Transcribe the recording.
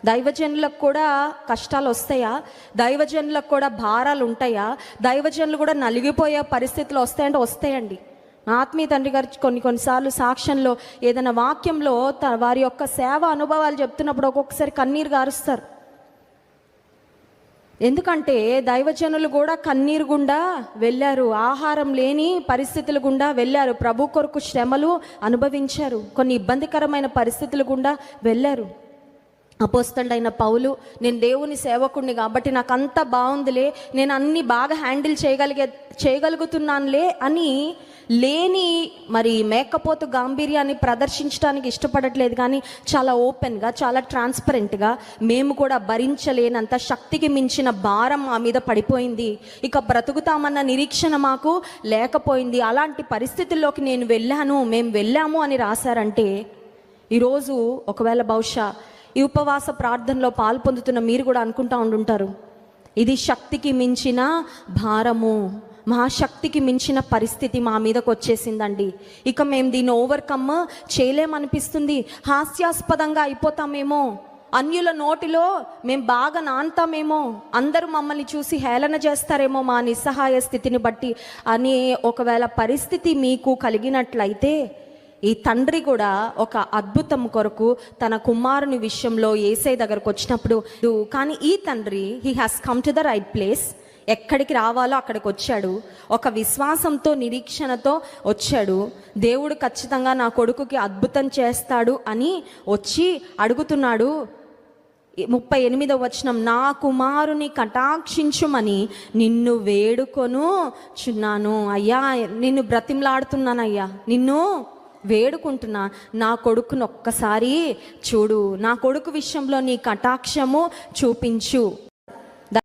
దైవజనులకు కూడా కష్టాలు వస్తాయా? దైవజనులకు కూడా భారాలు ఉంటాయా? దైవజనులు కూడా నలిగిపోయే పరిస్థితులు వస్తాయంటే వస్తాయండి. నా ఆత్మీయ తండ్రి గారు కొన్నిసార్లు సాక్ష్యంలో ఏదైనా వాక్యంలో వారి యొక్క సేవ అనుభవాలు చెప్తున్నప్పుడు ఒక్కొక్కసారి కన్నీరు గారుస్తారు. ఎందుకంటే దైవజనులు కూడా కన్నీరు గుండా వెళ్ళారు, ఆహారం లేని పరిస్థితుల గుండా వెళ్ళారు, ప్రభు కొరకు శ్రమలు అనుభవించారు, కొన్ని ఇబ్బందికరమైన పరిస్థితుల గుండా వెళ్ళారు. అపోస్తలుడైన పౌలు, నేను దేవుని సేవకుడిని కాబట్టి నాకు అంతా బాగుందిలే, నేను అన్ని బాగా హ్యాండిల్ చేయగలుగుతున్నానులే అని లేని మరి మేకపోతు గాంభీర్యాన్ని ప్రదర్శించడానికి ఇష్టపడట్లేదు. కానీ చాలా ఓపెన్గా, చాలా ట్రాన్స్పరెంట్గా, మేము కూడా భరించలేనంత శక్తికి మించిన భారం మా మీద పడిపోయింది, ఇక బ్రతుకుతామన్న నిరీక్షణ మాకు లేకపోయింది, అలాంటి పరిస్థితుల్లోకి మేము వెళ్ళాము అని రాశారంటే, ఈరోజు ఒకవేళ బహుశా ఈ ఉపవాస ప్రార్థనలో పాల్పొందుతున్న మీరు కూడా అనుకుంటూ ఉండుంటారు, ఇది శక్తికి మించిన భారము, మహాశక్తికి మించిన పరిస్థితి మా మీదకి వచ్చేసిందండి, ఇక మేము దీన్ని ఓవర్కమ్ చేయలేమనిపిస్తుంది, హాస్యాస్పదంగా అయిపోతామేమో, అన్యుల నోటిలో మేము బాగా నానుతామేమో, అందరూ మమ్మల్ని చూసి హేళన చేస్తారేమో మా నిస్సహాయ స్థితిని బట్టి అని ఒకవేళ పరిస్థితి మీకు కలిగినట్లయితే, ఈ తండ్రి కూడా ఒక అద్భుతం కొరకు తన కుమారుని విషయంలో యేసయ్య దగ్గరకు వచ్చినప్పుడు, కానీ ఈ తండ్రి he has come to the right place, ఎక్కడికి రావాలో అక్కడికి వచ్చాడు, ఒక విశ్వాసంతో నిరీక్షణతో వచ్చాడు. దేవుడు ఖచ్చితంగా నా కొడుకుకి అద్భుతం చేస్తాడు అని వచ్చి అడుగుతున్నాడు. 38వ వచనం, నా కుమారుని కటాక్షించుమని నిన్ను వేడుకొను చున్నాను, అయ్యా నిన్ను బ్రతిమలాడుతున్నానయ్యా, నిన్ను వేడుకుంటున్నా, నా కొడుకును ఒక్కసారి చూడు, నా కొడుకు విషయంలో నీ కటాక్షము చూపించు.